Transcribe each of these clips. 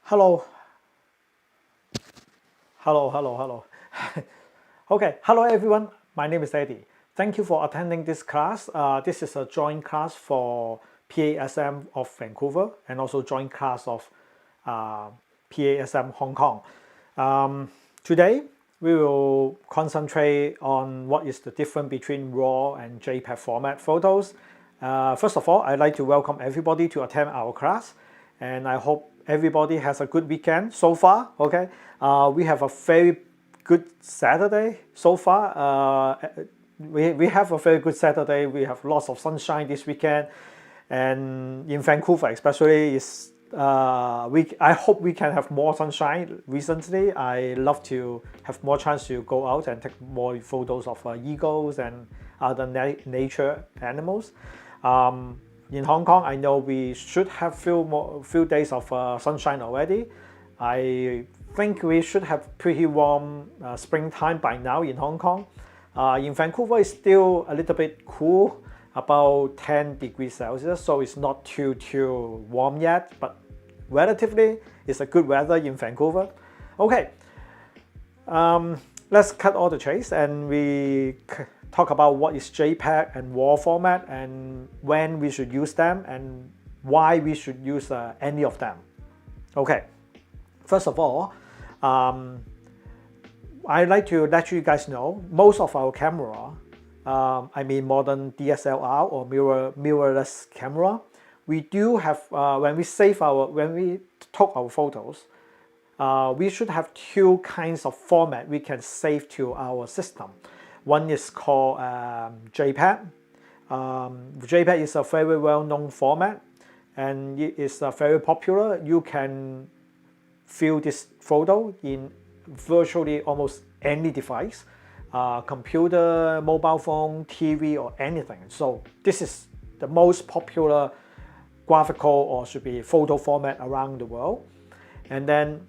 Hello. Okay, hello everyone. My name is Eddie. Thank you for attending this class. This is a joint class for PASM of Vancouver and also joint class of PASM Hong Kong. Today, we will concentrate on what is the difference between RAW and JPEG format photos. First of all, I'd like to welcome everybody to attend our class, and I hope everybody has a good weekend so far. Okay, we have a very good Saturday so far. We have a very good Saturday. We have lots of sunshine this weekend, and in Vancouver especially, I hope we can have more sunshine. Recently, I love to have more chance to go out and take more photos of eagles and other nature animals. In Hong Kong, I know we should have few days of sunshine already. I think we should have pretty warm springtime by now in Hong Kong. In Vancouver, it's still a little bit cool, about 10 degrees Celsius, so it's not too warm yet, but relatively it's a good weather in Vancouver. Okay, let's cut all the chase and we talk about what is JPEG and RAW format and when we should use them and why we should use any of them. Okay, first of all, I'd like to let you guys know most of our camera, I mean modern DSLR or mirrorless camera, we do have when we took our photos, we should have two kinds of format we can save to our system. One is called JPEG. JPEG is a very well-known format and it is very popular. You can view this photo in virtually almost any device, computer, mobile phone, TV, or anything. So this is the most popular graphical or should be photo format around the world. And then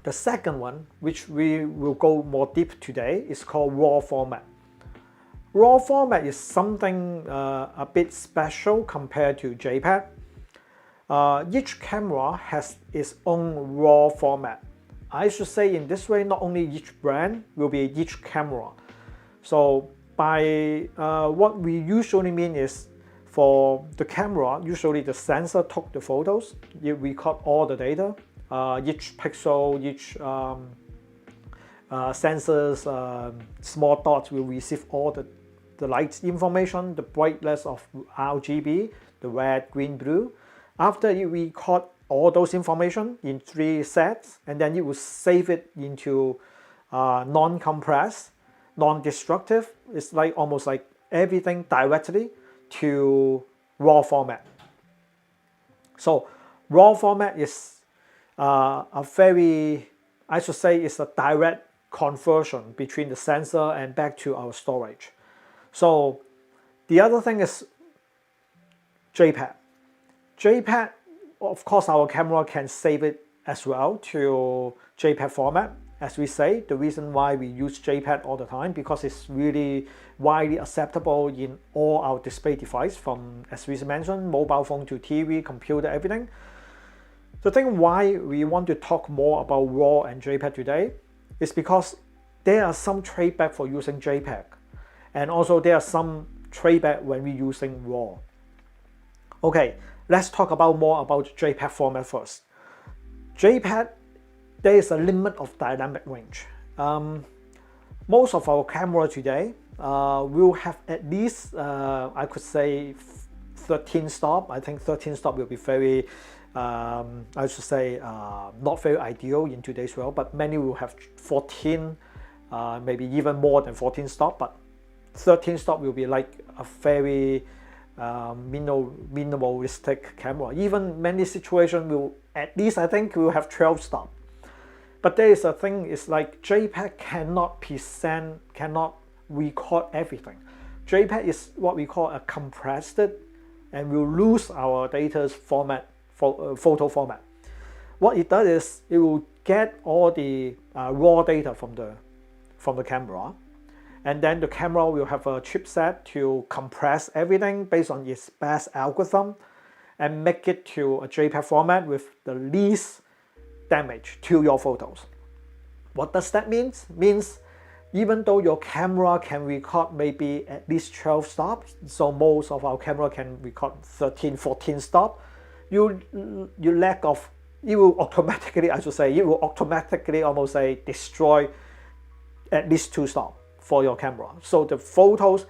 the second one, which we will go more deep today, is called RAW format. RAW format is something a bit special compared to JPEG. Each camera has its own RAW format. I should say in this way, not only each brand will be each camera. So by what we usually mean is for the camera, usually the sensor took the photos, it record all the data. Each pixel, each sensors, small dots will receive all the light information, the brightness of RGB, the red, green, blue. After it record all those information in 3 sets, and then it will save it into non-compressed, non-destructive. It's like almost like everything directly to RAW format. So RAW format is a very, I should say, it's a direct conversion between the sensor and back to our storage. So the other thing is JPEG. JPEG, of course, our camera can save it as well to JPEG format. As we say, the reason why we use JPEG all the time because it's really widely acceptable in all our display device from, as we mentioned, mobile phone to TV, computer, everything. The thing why we want to talk more about RAW and JPEG today is because there are some trade-back for using JPEG, and also there are some trade-back when we're using RAW. Okay, let's talk more about JPEG format first. JPEG, there is a limit of dynamic range. Most of our camera today will have at least, I could say, 13 stop. I think 13 stop will be very, I should say, not very ideal in today's world, but many will have 14, maybe even more than 14 stop, but 13 stop will be like a very minimalistic camera. Even many situations will, at least I think, will have 12 stop. But there is a thing, it's like JPEG cannot record everything. JPEG is what we call a compressed and will lose our data's format, photo format. What it does is it will get all the raw data from the camera, and then the camera will have a chipset to compress everything based on its best algorithm and make it to a JPEG format with the least damage to your photos. What does that mean? Means even though your camera can record maybe at least 12 stops, so most of our camera can record 13, 14 stops, you lack of, it will automatically, I should say, it will automatically almost say destroy at least 2 stops for your camera. So the photos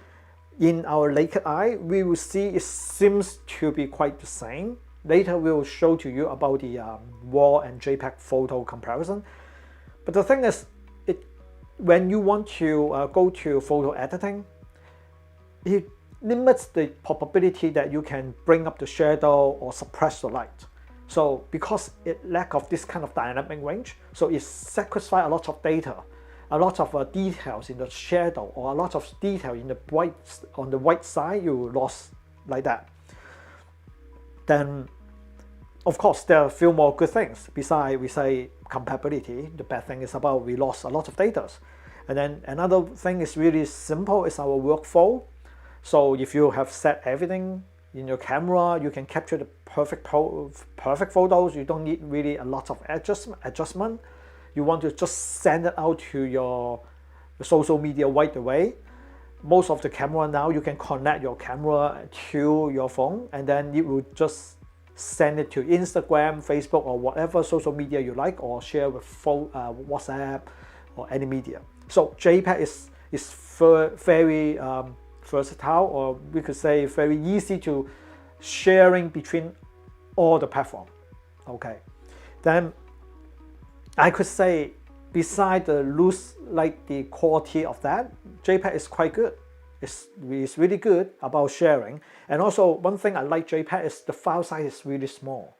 in our naked eye, we will see it seems to be quite the same. Later we will show to you about the RAW and JPEG photo comparison. But the thing is, when you want to go to photo editing, it limits the probability that you can bring up the shadow or suppress the light. So because it lack of this kind of dynamic range, so it sacrifices a lot of data, a lot of details in the shadow, or a lot of detail in the bright, on the white side you lost like that. Then of course there are a few more good things besides we say compatibility. The bad thing is about we lost a lot of data. And then another thing is really simple, is our workflow. So if you have set everything in your camera, you can capture the perfect photos. You don't need really a lot of adjustment. You want to just send it out to your social media right away. Most of the camera now, you can connect your camera to your phone, and then it will just send it to Instagram, Facebook, or whatever social media you like, or share with WhatsApp or any media. So JPEG is very versatile, or we could say very easy to sharing between all the platforms. Okay, then I could say beside the loose, like the quality of that, JPEG is quite good. It's really good about sharing. And also one thing I like JPEG is the file size is really small.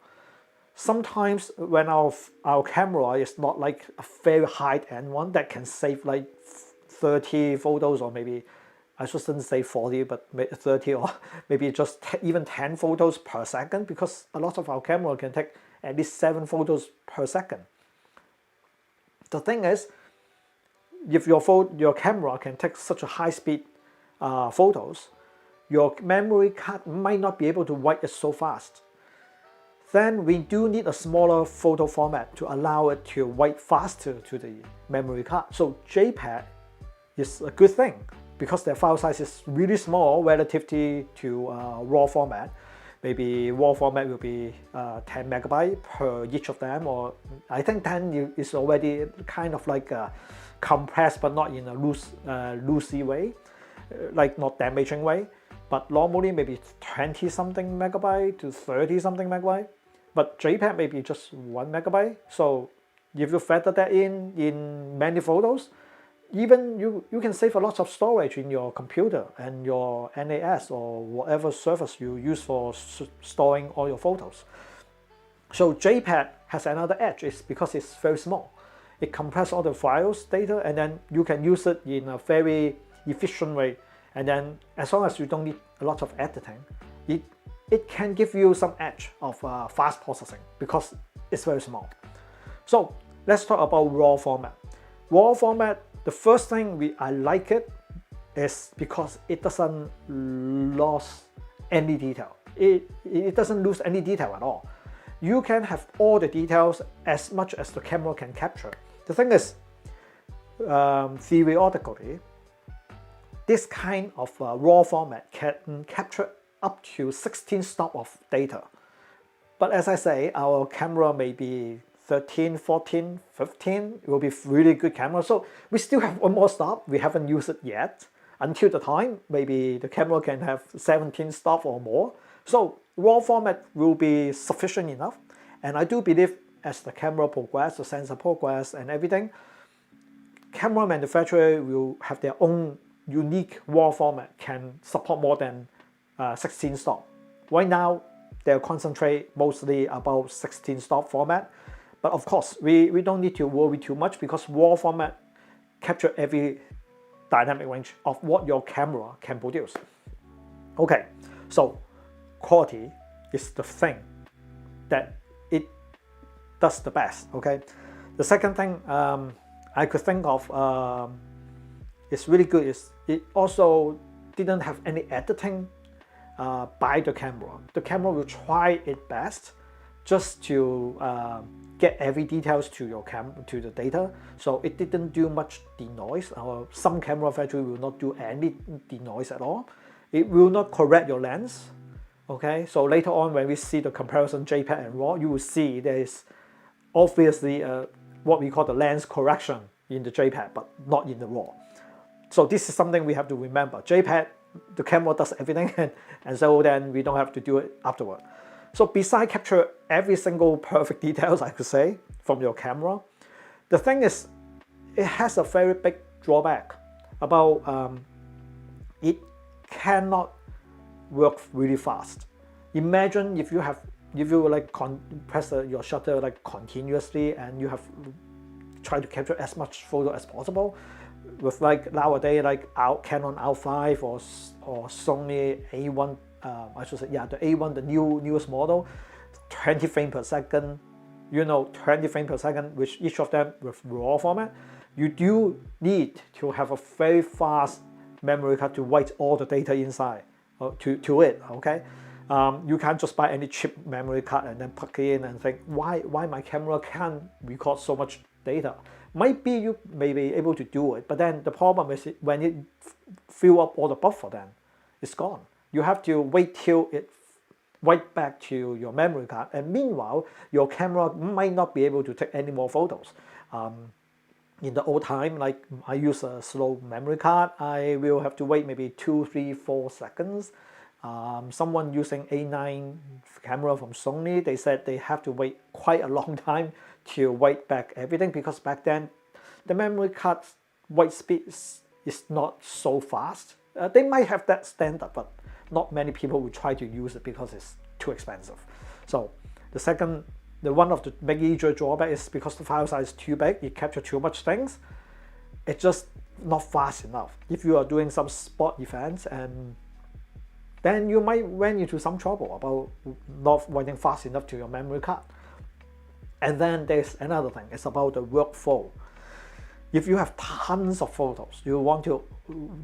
Sometimes when our camera is not like a very high-end one that can save like 30 photos, or maybe I shouldn't say 40, but 30, or maybe just even 10 photos per second, because a lot of our camera can take at least 7 photos per second. The thing is, if your camera can take such a high-speed photos, your memory card might not be able to write it so fast. Then we do need a smaller photo format to allow it to write faster to the memory card. So JPEG is a good thing because their file size is really small relatively to RAW format. Maybe RAW format will be 10 megabyte per each of them, or I think 10 is already kind of like compressed, but not in a loosey way, like not damaging way. But normally maybe 20 something megabyte to 30 something megabyte. But JPEG may be just 1 megabyte. So if you factor that in many photos, even you can save a lot of storage in your computer and your NAS or whatever service you use for storing all your photos. So JPEG has another edge, is because it's very small. It compresses all the files data, and then you can use it in a very efficient way. And then as long as you don't need a lot of editing, it can give you some edge of fast processing because it's very small. So let's talk about RAW format. RAW format, the first thing I like it is because it doesn't lose any detail. It doesn't lose any detail at all. You can have all the details as much as the camera can capture. The thing is, theoretically, this kind of RAW format can capture up to 16 stops of data. But as I say, our camera may be 13, 14, 15, it will be really good camera. So we still have one more stop. We haven't used it yet. Until the time, maybe the camera can have 17 stops or more. So RAW format will be sufficient enough. And I do believe as the camera progresses, the sensor progresses and everything, camera manufacturer will have their own unique RAW format, can support more than 16 stop. Right now, they'll concentrate mostly about 16 stop format. But of course, we don't need to worry too much because RAW format capture every dynamic range of what your camera can produce. Okay, so quality is the thing that it does the best. Okay, the second thing I could think of is really good is it also didn't have any editing by the camera. The camera will try its best just to get every details to the data. So it didn't do much denoise, or some camera factory will not do any denoise at all. It will not correct your lens. Okay, so later on when we see the comparison JPEG and RAW, you will see there is obviously what we call the lens correction in the JPEG, but not in the RAW. So this is something we have to remember. JPEG, the camera does everything, and so then we don't have to do it afterward. So besides capture every single perfect details, I could say, from your camera, the thing is, it has a very big drawback about it cannot work really fast. Imagine if you like press your shutter like continuously and you have try to capture as much photo as possible with like nowadays like Canon R5 or Sony A1, I should say, yeah, the A1, the newest model, 20 frames per second, 20 frames per second, which each of them with RAW format. You do need to have a very fast memory card to write all the data inside to it, okay? You can't just buy any cheap memory card and then plug it in and think, why my camera can't record so much data? Might be you may be able to do it, but then the problem is when it fill up all the buffer, then it's gone. You have to wait till it write back to your memory card, and meanwhile your camera might not be able to take any more photos. In the old time, like I use a slow memory card, I will have to wait maybe 2, 3, 4 seconds. Someone using A9 camera from Sony, they said they have to wait quite a long time to write back everything, because back then the memory card's write speed is not so fast. They might have that standard, but not many people will try to use it because it's too expensive. So the one of the major drawback is because the file size is too big, it captures too much things. It's just not fast enough. If you are doing some sport events, and then you might run into some trouble about not writing fast enough to your memory card. And then there's another thing, it's about the workflow. If you have tons of photos, you want to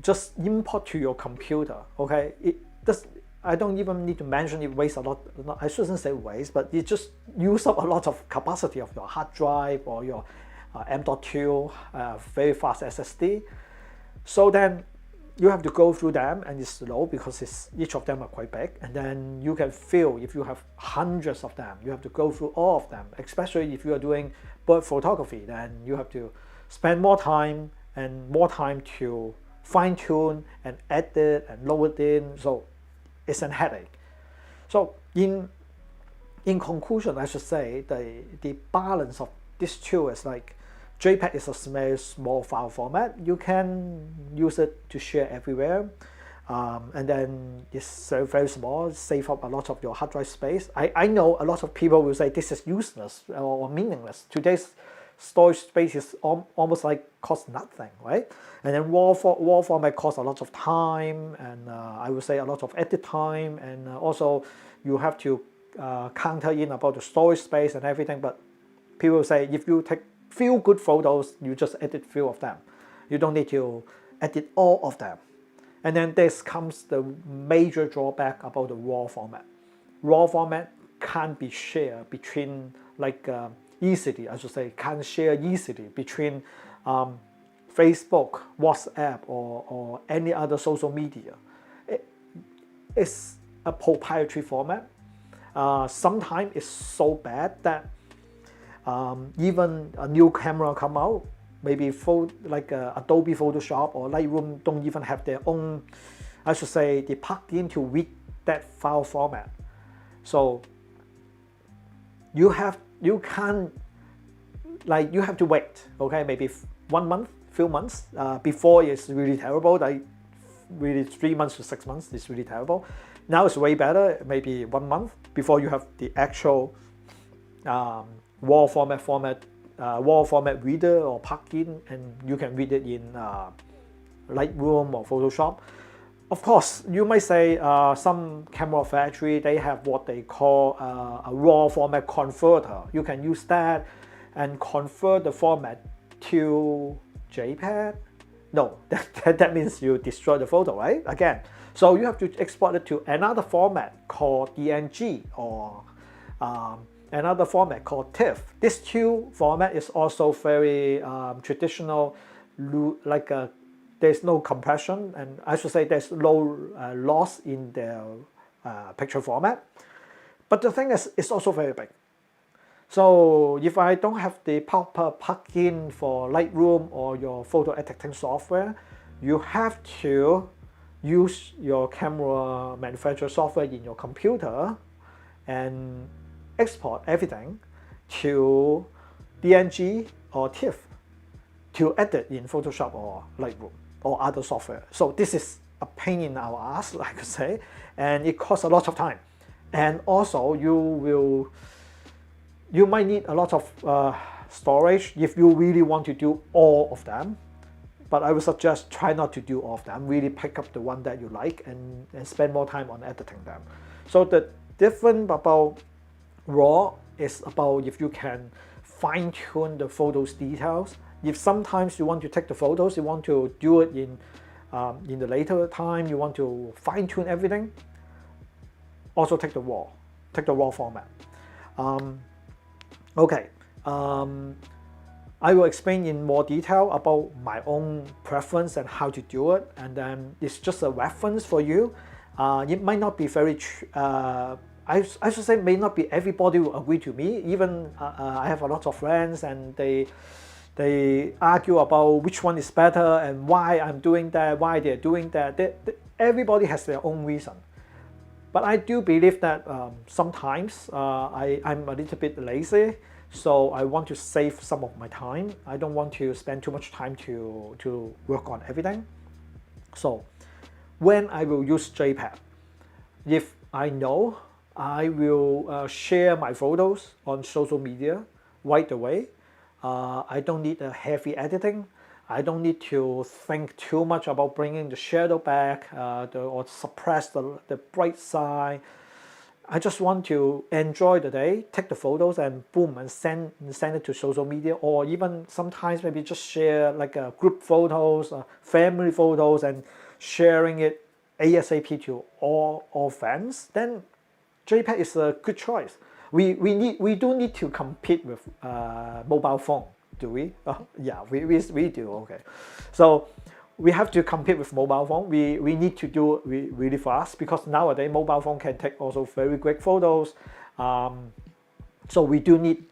just import to your computer, okay? I don't even need to mention it wastes a lot. I shouldn't say waste, but it just use up a lot of capacity of your hard drive or your M.2 very fast SSD. So then you have to go through them, and it's slow because each of them are quite big. And then you can fill, if you have hundreds of them, you have to go through all of them. Especially if you are doing bird photography, then you have to spend more time to fine tune and edit and load it in. So it's a headache. So in conclusion, I should say the balance of these two is like JPEG is a very small file format. You can use it to share everywhere, and then it's very, very small, save up a lot of your hard drive space. I know a lot of people will say this is useless or meaningless. Today's storage space is almost like costs nothing, right? And then RAW format costs a lot of time, and I would say a lot of edit time, and also you have to counter in about the storage space and everything. But people say if you take few good photos, you just edit few of them. You don't need to edit all of them. And then this comes the major drawback about the RAW format. RAW format can't be shared between easily, I should say, can't share easily between Facebook, WhatsApp, or any other social media. It's a proprietary format. Sometimes it's so bad that even a new camera come out, maybe Adobe Photoshop or Lightroom don't even have their own, I should say, they plugged in to read that file format. So you have to wait, okay, maybe 1 month, few months before it's really terrible. Like really 3 months to 6 months is really terrible. Now it's way better, maybe 1 month before you have the actual RAW format reader or plugin, and you can read it in Lightroom or Photoshop. Of course, you might say some camera factory, they have what they call a RAW format converter. You can use that and convert the format to JPEG. No, that means you destroy the photo, right? Again, so you have to export it to another format called DNG or another format called TIFF. This two format is also very traditional, like there's no compression, and I should say there's no loss in the picture format. But the thing is, it's also very big. So if I don't have the proper plugin for Lightroom or your photo editing software, you have to use your camera manufacturer software in your computer and export everything to DNG or TIFF to edit in Photoshop or Lightroom or other software. So this is a pain in our ass, like I say, and it costs a lot of time. And also you might need a lot of storage if you really want to do all of them. But I would suggest try not to do all of them. Really pick up the one that you like and spend more time on editing them. So the difference about RAW is about if you can fine-tune the photos details. If sometimes you want to take the photos, you want to do it in the later time, you want to fine-tune everything, also take the RAW format. Okay. I will explain in more detail about my own preference and how to do it, and then it's just a reference for you. It might not be very, I should say, may not be everybody will agree to me. Even I have a lot of friends, and they argue about which one is better and why I'm doing that, why they're doing that. Everybody has their own reason. But I do believe that sometimes I'm a little bit lazy. So I want to save some of my time. I don't want to spend too much time to work on everything. So when I will use JPEG, if I know I will share my photos on social media right away, I don't need a heavy editing. I don't need to think too much about bringing the shadow back or suppress the bright side. I just want to enjoy the day, take the photos and boom, and send it to social media, or even sometimes maybe just share like group photos, family photos, and sharing it ASAP to all friends. Then JPEG is a good choice. We do need to compete with mobile phone, do we? Yeah, we do. Okay, so we have to compete with mobile phone. We need to do it really fast, because nowadays mobile phone can take also very great photos. So we do need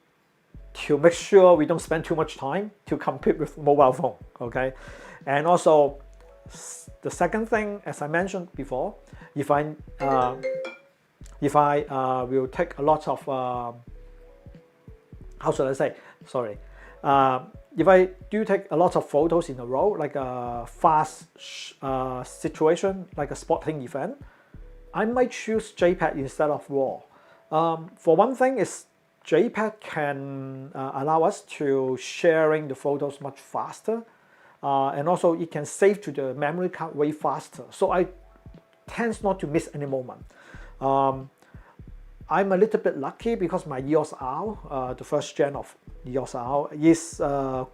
to make sure we don't spend too much time to compete with mobile phone. Okay, and also the second thing, as I mentioned before, if I will take a lot of how should I say? Sorry. If I do take a lot of photos in a row, like a fast situation, like a sporting event, I might choose JPEG instead of RAW. For one thing is JPEG can allow us to sharing the photos much faster, and also it can save to the memory card way faster. So I tend not to miss any moment. I'm a little bit lucky because my EOS R, the first gen of EOS R, is the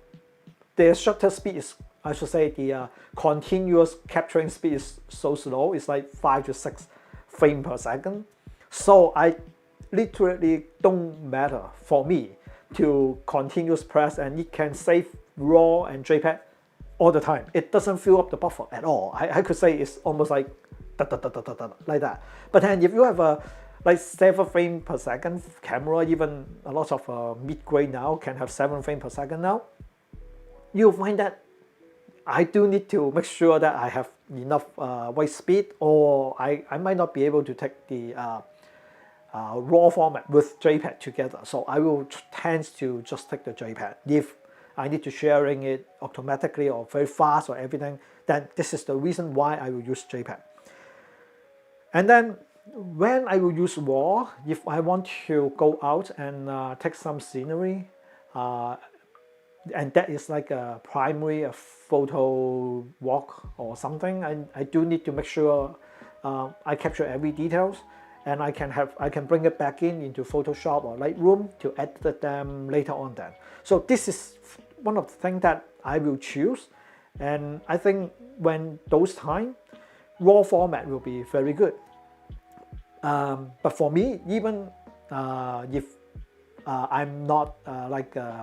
shutter speed is, I should say, the continuous capturing speed is so slow. It's like 5 to 6 frames per second. So I literally don't matter for me to continuous press, and it can save RAW and JPEG all the time. It doesn't fill up the buffer at all. I could say it's almost like like that. But then if you have a like 7 frames per second camera, even a lot of mid-grade now can have 7 frames per second now, you'll find that I do need to make sure that I have enough white speed, or I might not be able to take the RAW format with JPEG together. So I will tend to just take the JPEG. If I need to sharing it automatically or very fast or everything, then this is the reason why I will use JPEG. And then when I will use RAW, if I want to go out and take some scenery, and that is like a primary photo walk or something, I do need to make sure I capture every details, and I can bring it back into Photoshop or Lightroom to edit them later on then. So this is one of the things that I will choose, and I think when those time, RAW format will be very good. But for me, even if I'm not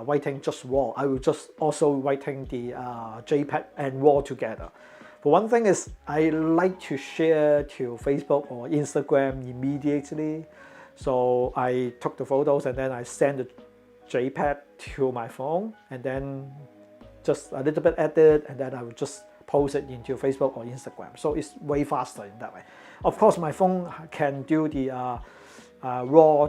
writing just RAW. I will just also writing the JPEG and RAW together. But one thing is I like to share to Facebook or Instagram immediately. So I took the photos and then I send the JPEG to my phone and then just a little bit edit and then I will just post it into Facebook or Instagram. So it's way faster in that way. Of course, my phone can do the RAW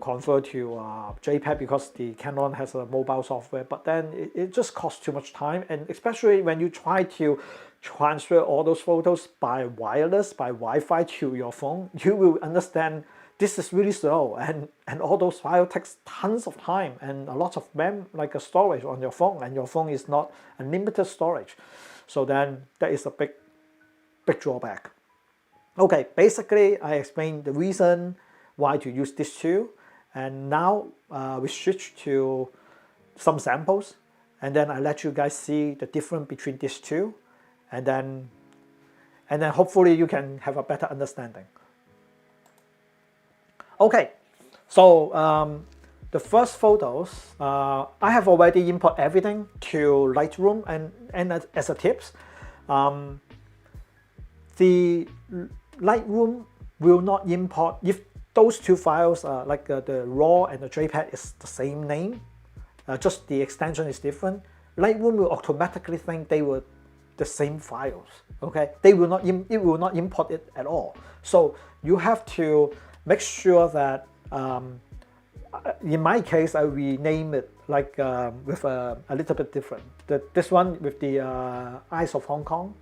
convert to JPEG because the Canon has a mobile software, but then it just costs too much time, and especially when you try to transfer all those photos by wireless, by Wi-Fi to your phone, you will understand this is really slow, and all those files takes tons of time and a lot of storage on your phone, and your phone is not unlimited storage. So then that is a big drawback. Okay, basically I explained the reason why to use this tool, and now we switch to some samples, and then I let you guys see the difference between these two, and then hopefully you can have a better understanding. Okay, so the first photos, I have already import everything to Lightroom, and as a tips, the Lightroom will not import if those two files the RAW and the JPEG is the same name, just the extension is different. Lightroom will automatically think they were the same files. Okay, it will not import it at all. So you have to make sure that in my case I rename it with a little bit different. This one with the Eyes of Hong Kong,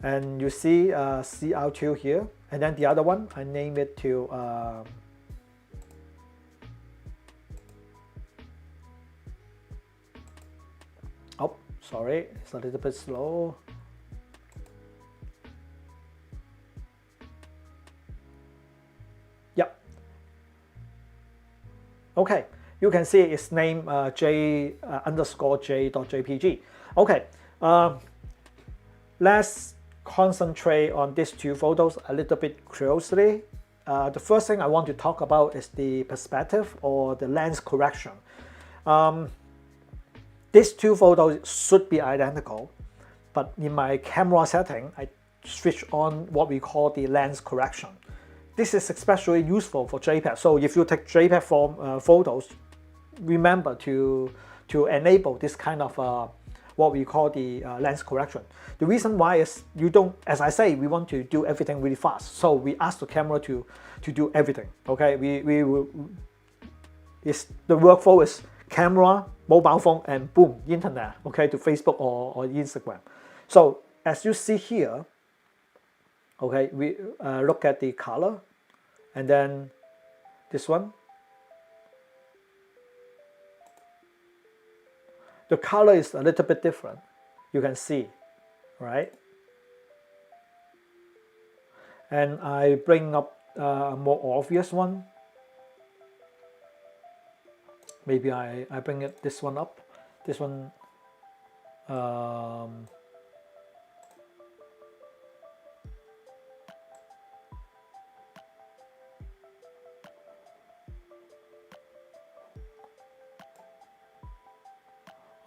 and you see CR2 here, and then the other one I name it to oh, sorry, it's a little bit slow. Yep. Okay, you can see it's named J_J.jpg. Okay, let's concentrate on these two photos a little bit closely. The first thing I want to talk about is the perspective or the lens correction. These two photos should be identical, but in my camera setting, I switch on what we call the lens correction. This is especially useful for JPEG. So if you take JPEG form photos, remember to enable this kind of what we call the lens correction. The reason why is you don't, as I say, we want to do everything really fast. So we ask the camera to do everything. Okay, we will. The workflow is camera, mobile phone, and boom, internet. Okay, to Facebook or Instagram. So as you see here, okay, we look at the color, and then this one. The color is a little bit different. You can see, right? And I bring up a more obvious one. Maybe I bring this one up. This one.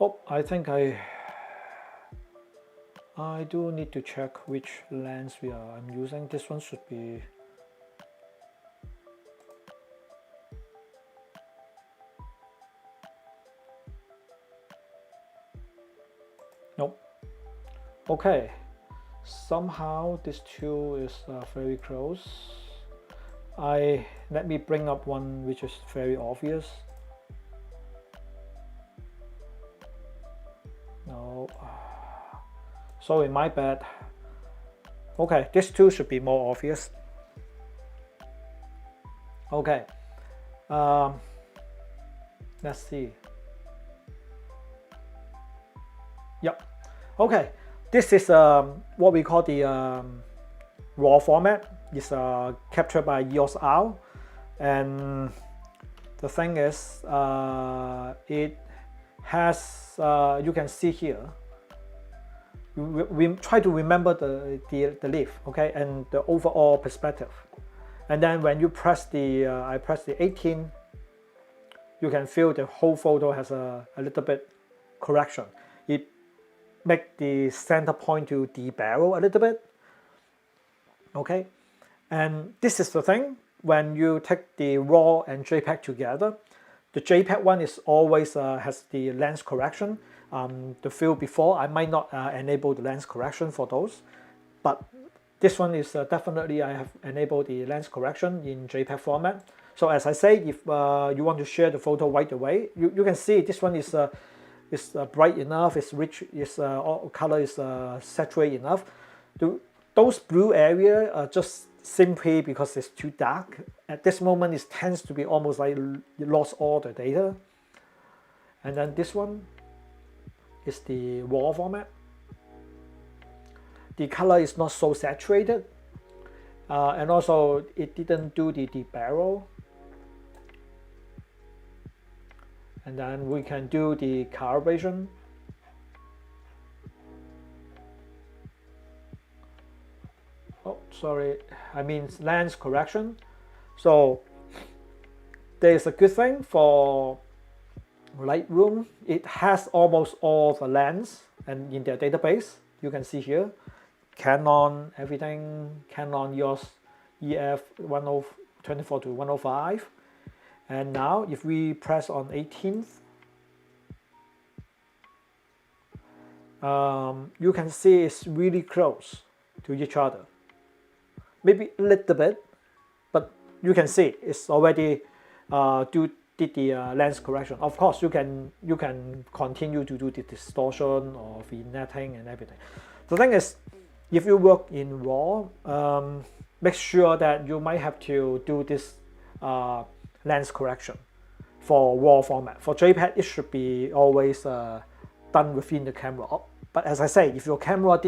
Oh, I think I do need to check which lens I'm using. This one should be. Nope. Okay. Somehow this two is very close. Let me bring up one which is very obvious. No, sorry, my bad. Okay, this two should be more obvious. Okay, let's see. Yep. Okay, this is what we call the RAW format. It's captured by EOS R, and the thing is, it has you can see here. We try to remember the leaf, okay, and the overall perspective. And then when you press the I press the 18 you can feel the whole photo has a little bit correction. It make the center point to de-barrel a little bit. Okay, and this is the thing, when you take the RAW and JPEG together, the JPEG one is always has the lens correction. The few before, I might not enable the lens correction for those, but this one is definitely I have enabled the lens correction in JPEG format. So as I say, if you want to share the photo right away, you can see this one is bright enough, it's rich, color is saturated enough. Those blue area are just simply because it's too dark. At this moment, it tends to be almost like you lost all the data. And then this one is the RAW format. The color is not so saturated, and also it didn't do the de-barrel. And then we can do the calibration. Oh, sorry, I mean lens correction. So there's a good thing for Lightroom. It has almost all the lens, and in their database, you can see here, Canon, everything, Canon EOS EF 24 to 105. And now if we press on 18th, you can see it's really close to each other. Maybe a little bit, but you can see it's already did the lens correction. Of course, you can continue to do the distortion or vignetting and everything. The thing is, if you work in RAW, make sure that you might have to do this lens correction for RAW format. For JPEG, it should be always done within the camera. But as I say, if your camera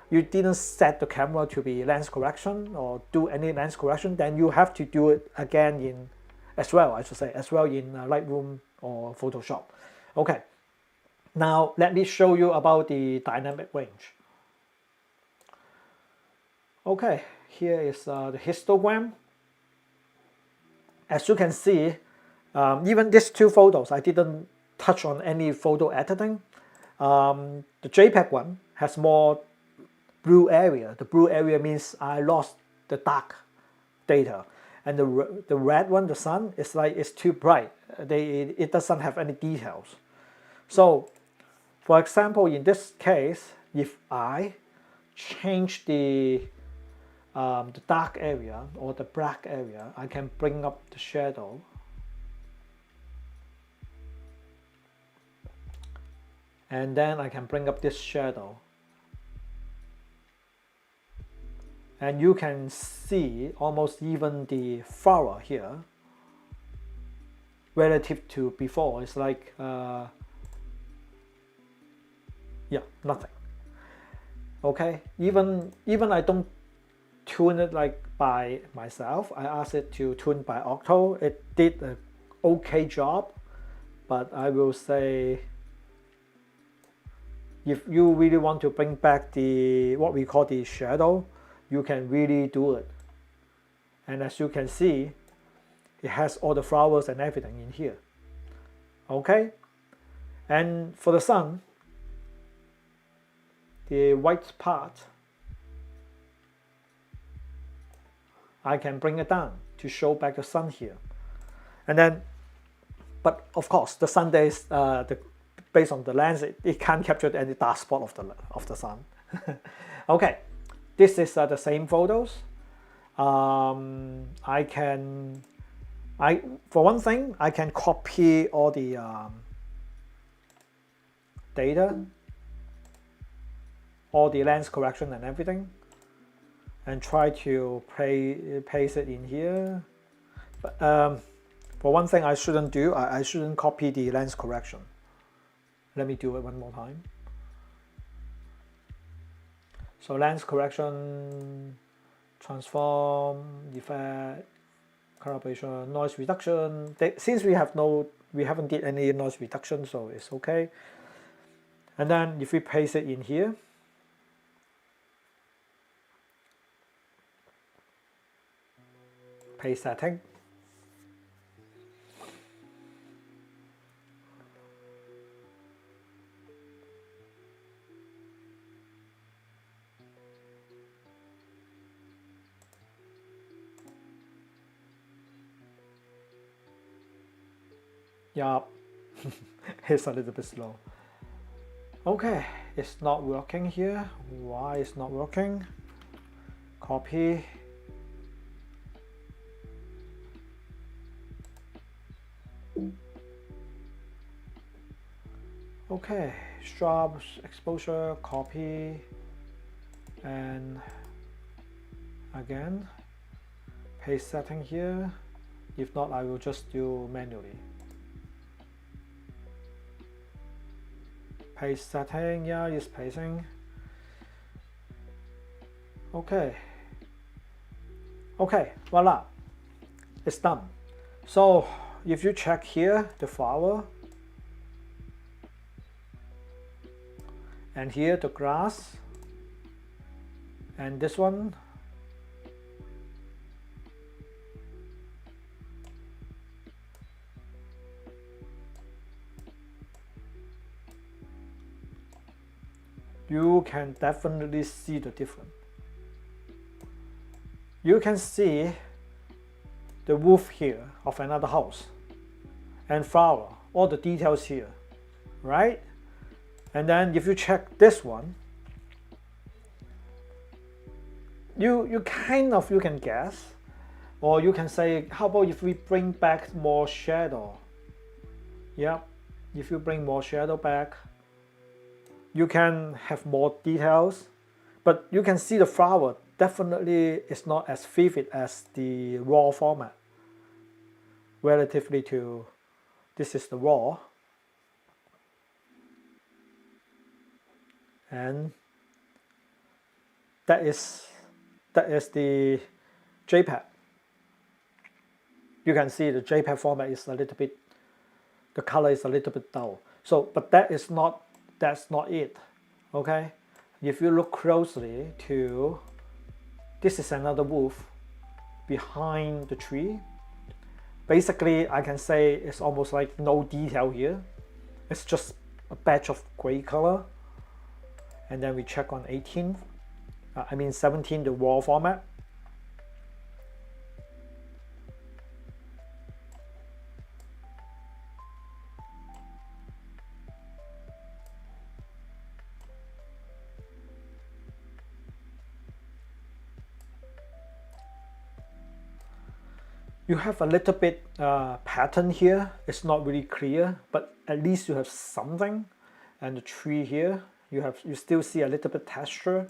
you didn't set the camera to be lens correction or do any lens correction, then you have to do it again in as well in Lightroom or Photoshop. Okay, now let me show you about the dynamic range. Okay, here is the histogram. As you can see, even these two photos, I didn't touch on any photo editing. The JPEG one has more blue area. The blue area means I lost the dark data. And the red one, the sun, is like it's too bright. It doesn't have any details. So, for example, in this case, if I change the dark area or the black area, I can bring up the shadow. And then I can bring up this shadow. And you can see almost even the flower here relative to before. It's like, yeah, nothing. Okay, even I don't tune it like by myself. I asked it to tune by Octo. It did an okay job, but I will say, if you really want to bring back what we call the shadow, you can really do it. And as you can see, it has all the flowers and everything in here. Okay, and for the sun, the white part, I can bring it down to show back the sun here. And then, but of course, the sun days, based on the lens, it can't capture any dark spot of the sun. Okay, this is the same photos. For one thing, I can copy all the data, all the lens correction and everything, and try to paste it in here. But for one thing I shouldn't do, I shouldn't copy the lens correction. Let me do it one more time. So lens correction, transform, effect, calibration, noise reduction. Since we haven't did any noise reduction, so it's okay. And then if we paste it in here, paste setting. Yup, it's a little bit slow. Okay, it's not working here. Why it's not working? Copy. Okay, sharp exposure, copy, and again, paste setting here. If not, I will just do manually. Paste setting, yeah, it's pasting. Okay. Okay, voila, it's done. So if you check here, the flower, and here the grass, and this one, you can definitely see the difference. You can see the roof here of another house and flower, all the details here, right? And then if you check this one, you can guess, or you can say, how about if we bring back more shadow? Yep, if you bring more shadow back, you can have more details, but you can see the flower definitely is not as vivid as the raw format relatively to this is the raw, and that is the JPEG. You can see the JPEG format is a little bit, the color is a little bit dull. So, but that's not it. Okay, if you look closely to, this is another roof behind the tree. Basically, I can say it's almost like no detail here. It's just a batch of gray color. And then we check on 17, the raw format. You have a little bit pattern here. It's not really clear, but at least you have something. And the tree here, you still see a little bit texture.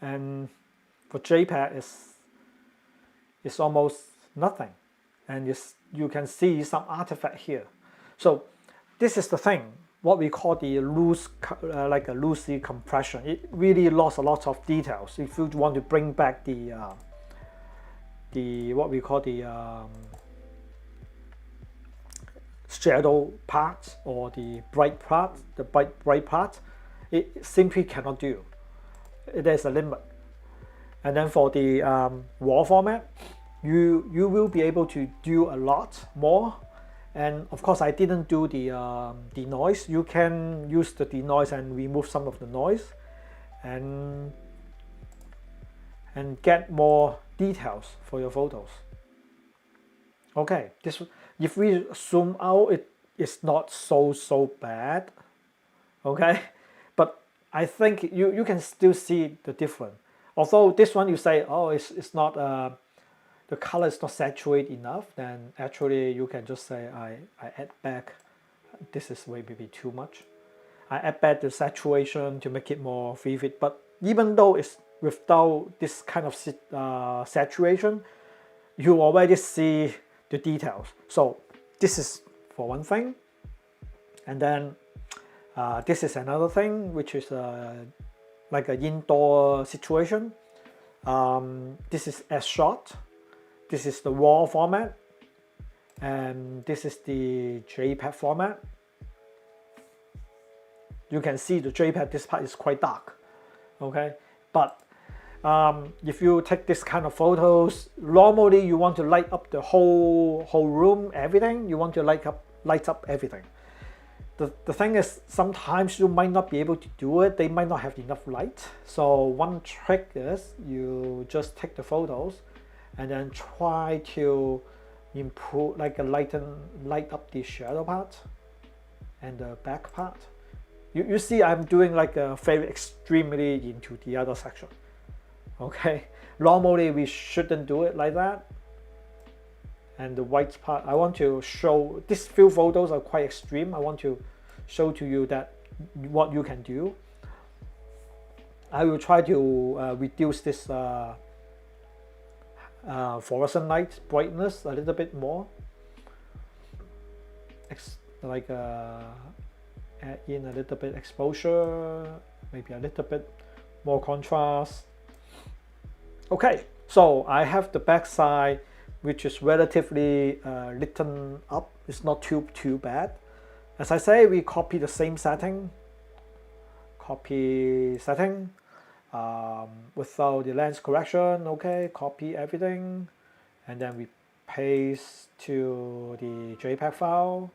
And for JPEG, it's almost nothing. And you can see some artifact here. So this is the thing, what we call the loose, like a loosey compression. It really lost a lot of details. If you want to bring back the what we call the shadow part or the bright part, bright part, it simply cannot do. There's a limit. And then for the raw format, you will be able to do a lot more. And of course, I didn't do the denoise. You can use the denoise and remove some of the noise, and get more details for your photos. Okay, this, if we zoom out, it is not so bad. Okay, but I think you can still see the difference. Although this one you say, oh, it's not the color is not saturated enough, then actually you can just say I add back. This is maybe too much. I add back the saturation to make it more vivid. But even though it's without this kind of saturation, you already see the details. So this is for one thing, and then this is another thing, which is like an indoor situation. This is S-shot. This is the raw format, and this is the JPEG format. You can see the JPEG, this part is quite dark. Okay, but if you take this kind of photos, normally you want to light up the whole room, everything. You want to light up everything. The thing is, sometimes you might not be able to do it. They might not have enough light. So one trick is you just take the photos and then try to improve, like light up the shadow part and the back part. You see I'm doing like a very extremely into the other section. Okay, normally we shouldn't do it like that. And the white part, I want to show, these few photos are quite extreme. I want to show to you that what you can do. I will try to reduce this fluorescent light brightness a little bit more. Add in a little bit exposure, maybe a little bit more contrast. Okay, so I have the back side, which is relatively lit up. It's not too bad. As I say, we copy the same setting. Copy setting without the lens correction. Okay, copy everything, and then we paste to the JPEG file.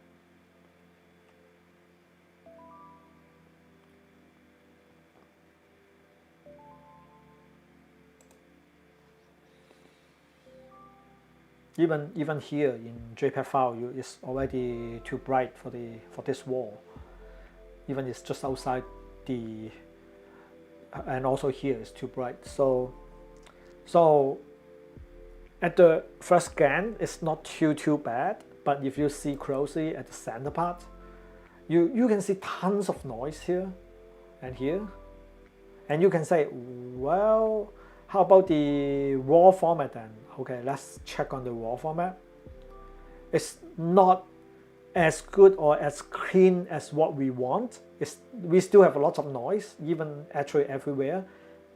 Even here in JPEG file, it's already too bright for this wall. Even it's just outside the, and also here it's too bright. So at the first scan, it's not too bad. But if you see closely at the center part, you can see tons of noise here and here, and you can say, well, how about the raw format then? Okay, let's check on the raw format. It's not as good or as clean as what we want. We still have a lot of noise, even actually everywhere.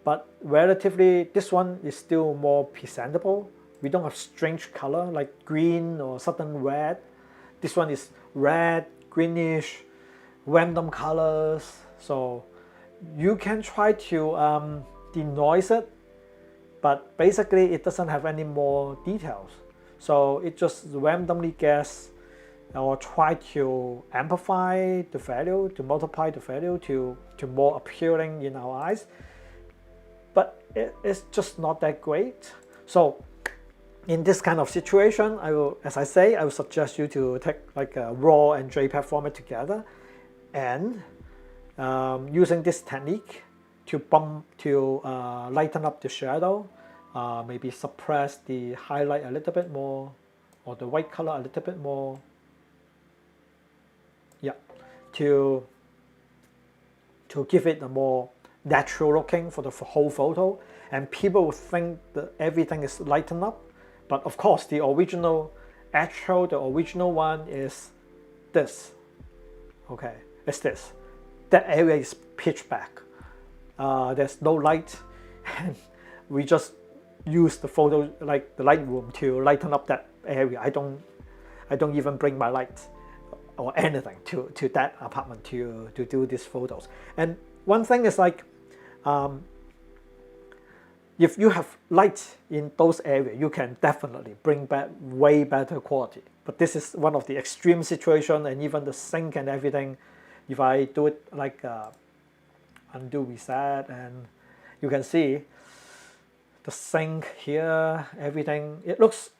But relatively, this one is still more presentable. We don't have strange color like green or sudden red. This one is red, greenish, random colors. So you can try to denoise it, but basically it doesn't have any more details. So it just randomly guess or try to amplify the value, to multiply the value to more appealing in our eyes. But it's just not that great. So in this kind of situation, I will suggest you to take like a RAW and JPEG format together, and using this technique to lighten up the shadow, maybe suppress the highlight a little bit more, or the white color a little bit more. Yeah, to give it a more natural looking for the whole photo, and people will think that everything is lightened up. But of course, the original one is this. Okay, it's this. That area is pitch black. There's no light, and we just use the photo, like the Lightroom, to lighten up that area. I don't even bring my light or anything to that apartment to do these photos. And one thing is like, if you have light in those areas, you can definitely bring back way better quality. But this is one of the extreme situations, and even the sync and everything, if I do it like undo reset, and you can see the sync here, everything, it looks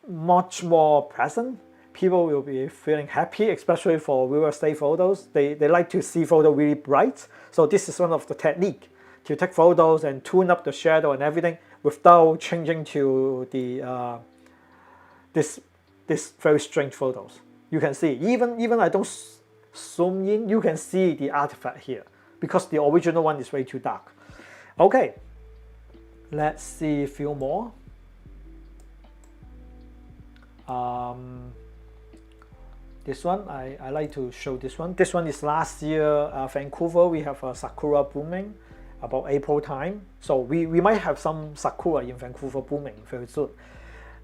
much more present. People will be feeling happy, especially for real estate photos. They like to see photo really bright. So this is one of the technique to take photos and tune up the shadow and everything without changing to the this very strange photos. You can see, even I don't zoom in, you can see the artifact here because the original one is way too dark. Okay, let's see a few more. This one, I like to show this one. This one is last year, Vancouver, we have a sakura blooming about April time. So we might have some sakura in Vancouver blooming very soon.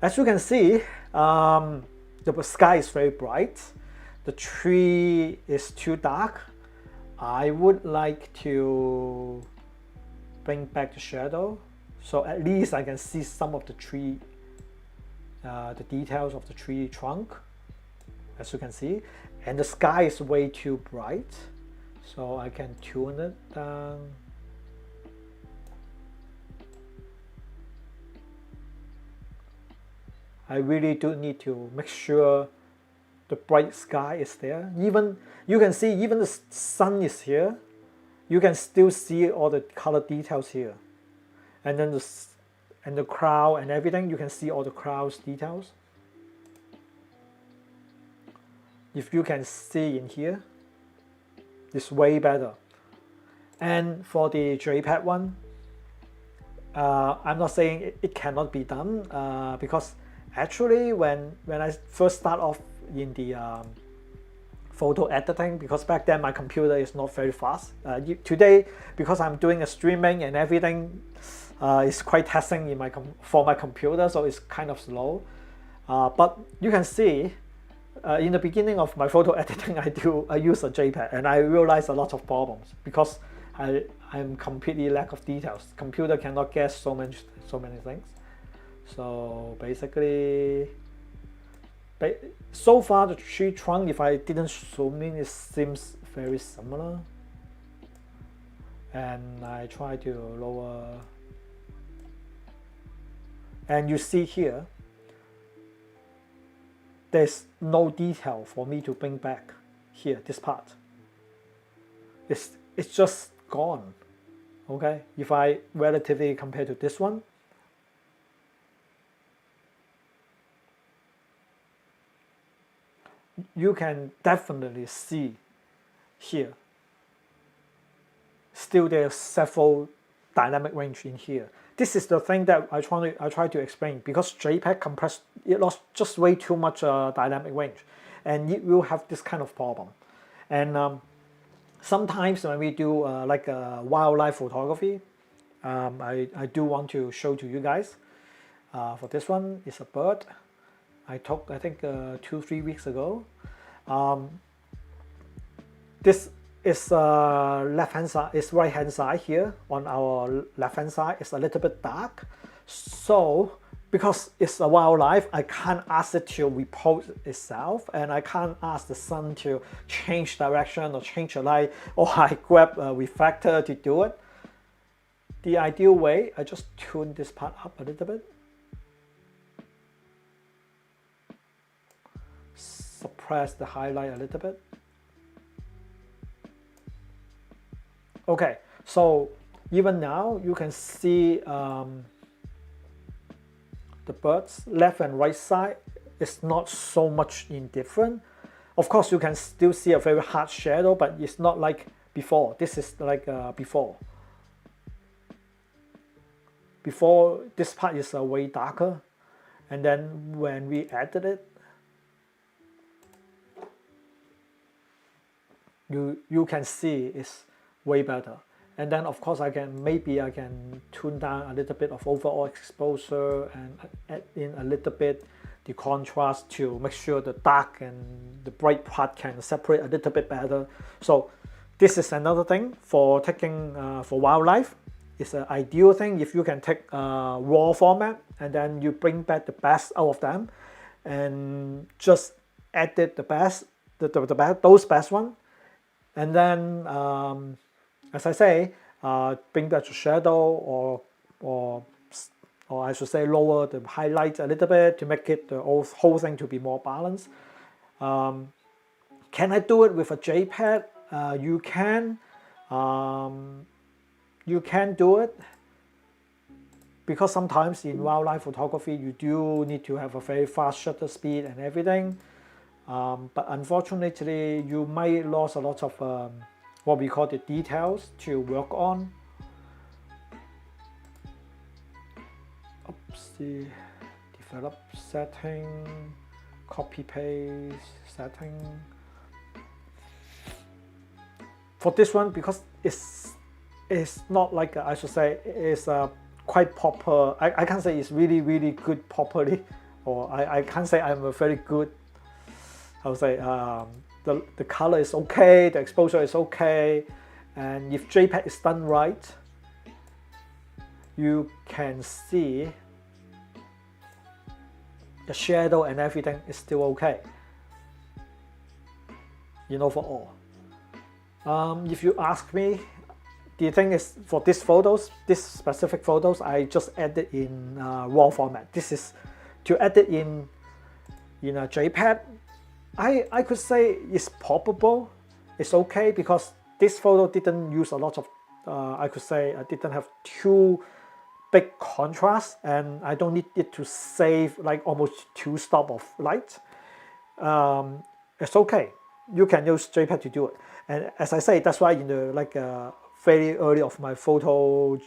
As you can see, the sky is very bright. The tree is too dark. I would like to bring back the shadow, so at least I can see some of the tree, the details of the tree trunk, as you can see. And the sky is way too bright, so I can tune it down. I really do need to make sure the bright sky is there. Even you can see even the sun is here. You can still see all the color details here, and then the crowd and everything. You can see all the crowd's details. If you can see in here, it's way better. And for the JPEG one, I'm not saying it cannot be done because actually when I first start off in the photo editing, because back then my computer is not very fast. Today, because I'm doing a streaming and everything, is quite taxing in for my computer, so it's kind of slow. But you can see in the beginning of my photo editing, I use a JPEG, and I realized a lot of problems because I'm completely lack of details. Computer cannot guess so many things. So basically, so far the tree trunk, if I didn't zoom in, it seems very similar. And I try to lower, and you see here, there's no detail for me to bring back here, this part. It's just gone, okay? If I relatively compare to this one, you can definitely see here, still there's several dynamic range in here. This is the thing that I try to explain, because JPEG compressed, it lost just way too much dynamic range, and it will have this kind of problem. And sometimes when we do like wildlife photography, I do want to show to you guys. For this one, it's a bird I took, I think 2-3 weeks ago. This is left hand side, is right hand side here. On our left hand side, it's a little bit dark. So because it's a wildlife, I can't ask it to repose itself, and I can't ask the sun to change direction or change the light, or I grab a reflector to do it. The ideal way, I just tune this part up a little bit. Suppress the highlight a little bit. Okay, so even now you can see the bird's left and right side is not so much indifferent. Of course, you can still see a very hard shadow, but it's not like before. This is like before. Before, this part is way darker, and then when we added it, you can see it's way better. And then of course maybe I can tune down a little bit of overall exposure and add in a little bit the contrast to make sure the dark and the bright part can separate a little bit better. So this is another thing for taking for wildlife. It's an ideal thing if you can take raw format and then you bring back the best out of them and just edit the best, those best one. And then, as I say, bring back the shadow, or I should say lower the highlights a little bit to make it the whole thing to be more balanced. Can I do it with a JPEG? You can. You can do it, because sometimes in wildlife photography you do need to have a very fast shutter speed and everything. But unfortunately, you might lose a lot of what we call the details to work on. Oopsie. Develop setting, copy paste setting. For this one, because it's not like I should say it's quite proper. I can't say it's really good properly, or I can't say I'm a very good. I would say the color is okay, the exposure is okay, and if JPEG is done right, you can see the shadow and everything is still okay. You know, for all. If you ask me, the thing is for these photos, this specific photos, I just added in raw format. This is to edit in a JPEG, I could say it's probable, it's okay, because this photo didn't use a lot of, I could say I didn't have too big contrast, and I don't need it to save like almost 2 stops of light. It's okay. You can use JPEG to do it. And as I say, that's why in the very early of my photo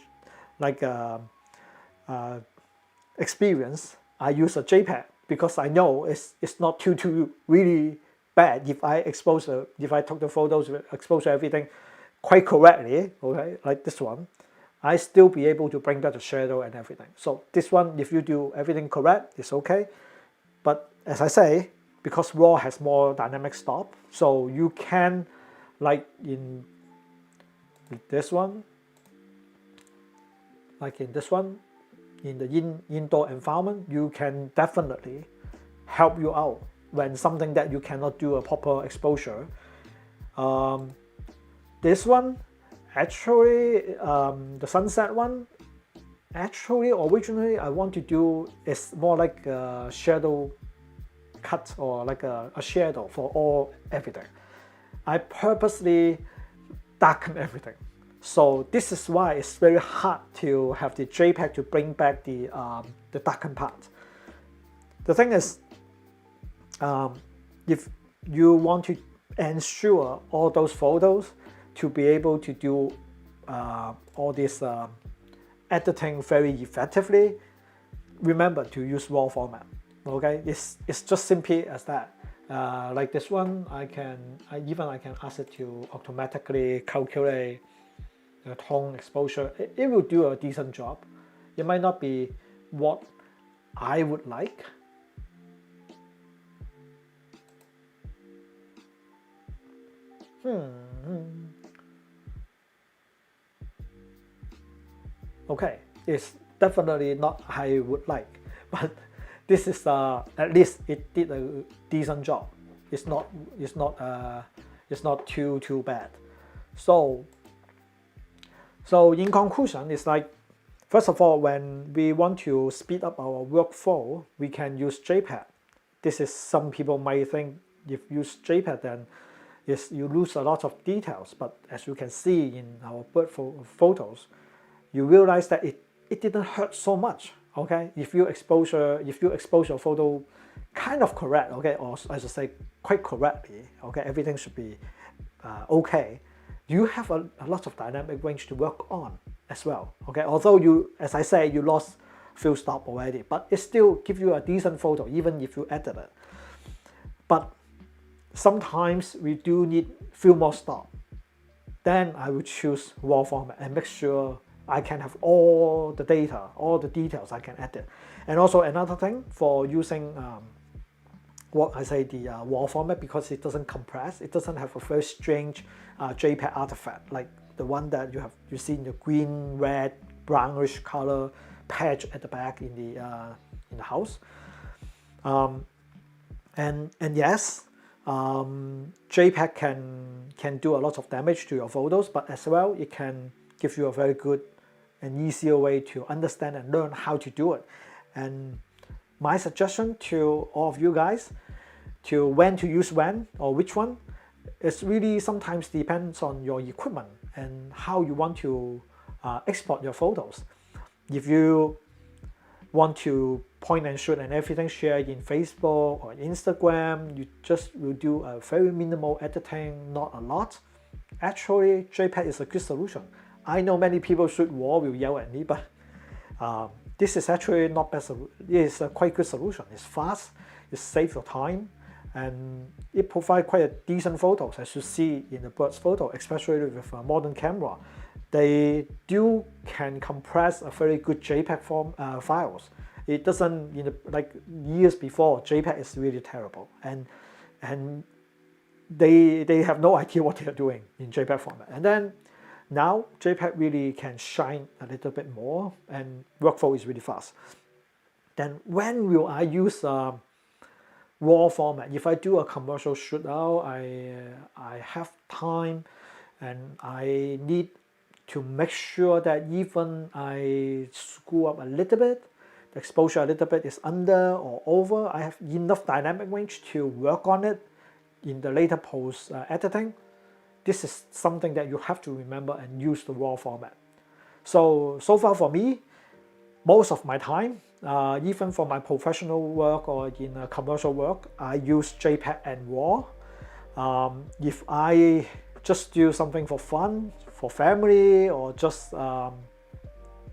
experience, I use a JPEG because I know it's not too really bad if I took the photos, expose everything quite correctly, okay, like this one, I still be able to bring back the shadow and everything. So this one, if you do everything correct, it's okay. But as I say, because RAW has more dynamic stop, so you can, like in this one, in the indoor environment, you can definitely help you out when something that you cannot do a proper exposure. This one, actually, the sunset one, actually originally I want to do is more like a shadow cut, or like a shadow for everything. I purposely darken everything. So this is why it's very hard to have the JPEG to bring back the darkened part. The thing is, if you want to ensure all those photos to be able to do all this editing very effectively, remember to use RAW format. Okay, it's just simply as that. Like this one, I can ask it to automatically calculate the tone exposure. It will do a decent job. It might not be what I would like. Okay, it's definitely not I would like, but this is at least it did a decent job. It's not too bad. So in conclusion, it's like, first of all, when we want to speed up our workflow, we can use JPEG. This is, some people might think if you use JPEG, then you lose a lot of details. But as you can see in our bird photos, you realize that it didn't hurt so much. Okay, if you expose your photo kind of correct, okay, or I should say quite correctly, okay, everything should be okay. You have a lot of dynamic range to work on as well. Okay, although you, as I say, you lost few stops already, but it still gives you a decent photo even if you edit it. But sometimes we do need few more stops. Then I will choose RAW format and make sure I can have all the data, all the details I can edit. And also another thing for using what I say the RAW format, because it doesn't compress, it doesn't have a very strange JPEG artifact like the one that you see in the green, red, brownish color patch at the back in the house. And yes, JPEG can do a lot of damage to your photos, but as well it can give you a very good and easier way to understand and learn how to do it. And my suggestion to all of you guys, to when to use when or which one, it really sometimes depends on your equipment and how you want to export your photos. If you want to point and shoot and everything shared in Facebook or Instagram, you just will do a very minimal editing, not a lot. Actually, JPEG is a good solution. I know many people shoot RAW will yell at me, but this is actually not bad. It is a quite good solution. It's fast, it saves your time, and it provides quite a decent photos, as you see in the bird's photo, especially with a modern camera. They can compress a very good JPEG files. It doesn't, like years before, JPEG is really terrible, and they have no idea what they are doing in JPEG format. And then now JPEG really can shine a little bit more, and workflow is really fast. Then when will I use RAW format? If I do a commercial shoot out, I have time and I need to make sure that even I screw up a little bit, exposure a little bit is under or over, I have enough dynamic range to work on it in the later post editing. This is something that you have to remember and use the RAW format. So far for me, most of my time, even for my professional work or in commercial work, I use JPEG and RAW. If I just do something for fun, for family, or just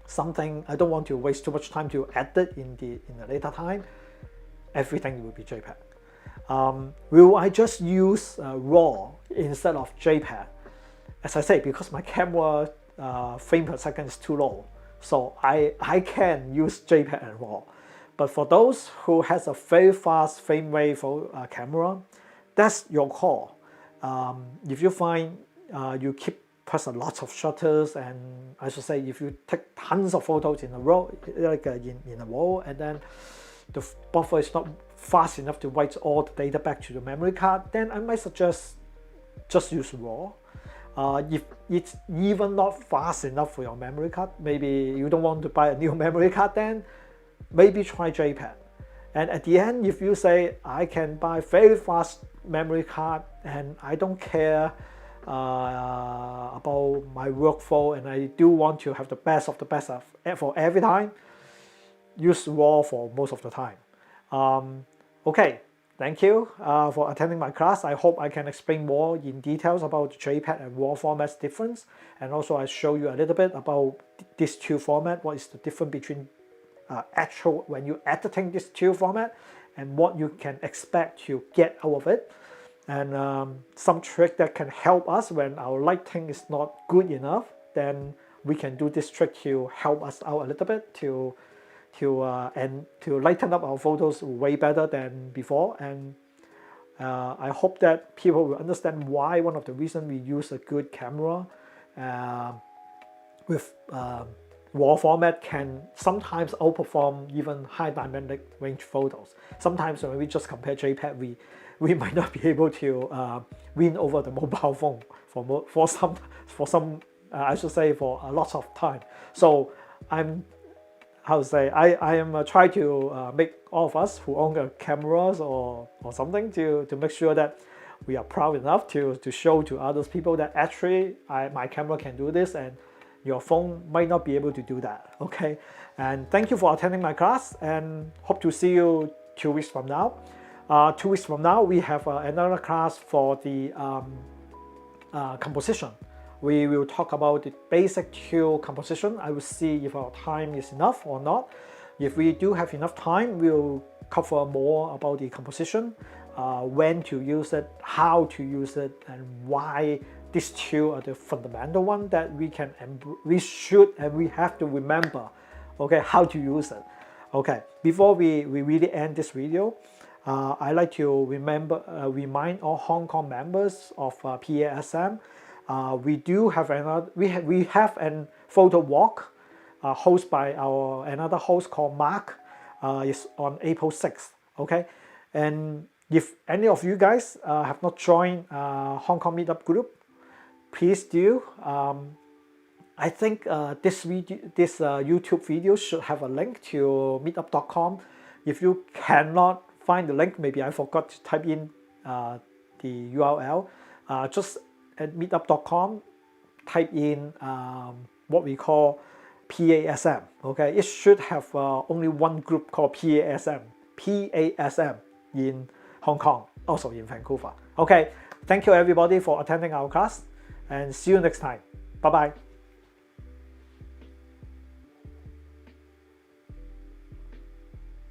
something I don't want to waste too much time to edit in the later time, everything will be JPEG. Will I just use RAW instead of JPEG? As I say, because my camera frame per second is too low, so I can use JPEG and RAW. But for those who has a very fast frame rate for camera, that's your call. If you find you press a lot of shutters, and I should say if you take tons of photos in a row, like in a row, and then the buffer is not fast enough to write all the data back to the memory card, then I might suggest just use RAW. If it's even not fast enough for your memory card, maybe you don't want to buy a new memory card, then maybe try JPEG. And at the end, if you say I can buy very fast memory card and I don't care about my workflow and I do want to have the best of the best for every time, use RAW for most of the time. Okay, thank you for attending my class. I hope I can explain more in details about the JPEG and RAW formats difference, and also I show you a little bit about these two formats, what is the difference between actual when you're editing this two format and what you can expect to get out of it, and some trick that can help us when our lighting is not good enough, then we can do this trick to help us out a little bit to lighten up our photos way better than before. And I hope that people will understand why one of the reasons we use a good camera with RAW format can sometimes outperform even high dynamic range photos. Sometimes when we just compare JPEG, we might not be able to win over the mobile phone for some I should say for a lot of time. So I'm I am trying to make all of us who own cameras or something to make sure that we are proud enough to show to others people that actually my camera can do this and your phone might not be able to do that. Okay, and thank you for attending my class, and hope to see you 2 weeks from now. 2 weeks from now we have another class for the composition. We will talk about the basic tool composition. I will see if our time is enough or not. If we do have enough time, we'll cover more about the composition, when to use it, how to use it, and why these two are the fundamental one that we should and we have to remember, okay, how to use it. Okay, before we really end this video, I like to remind all Hong Kong members of PASM. We do have we have a photo walk hosted by another host called Mark. It's on April 6th. Okay, and if any of you guys have not joined Hong Kong Meetup group, please do. I think this YouTube video should have a link to meetup.com. If you cannot find the link, maybe I forgot to type in the URL. Just at meetup.com, type in what we call PASM. Okay, it should have only one group called PASM in Hong Kong, also in Vancouver. Okay, thank you everybody for attending our class, and see you next time. Bye bye.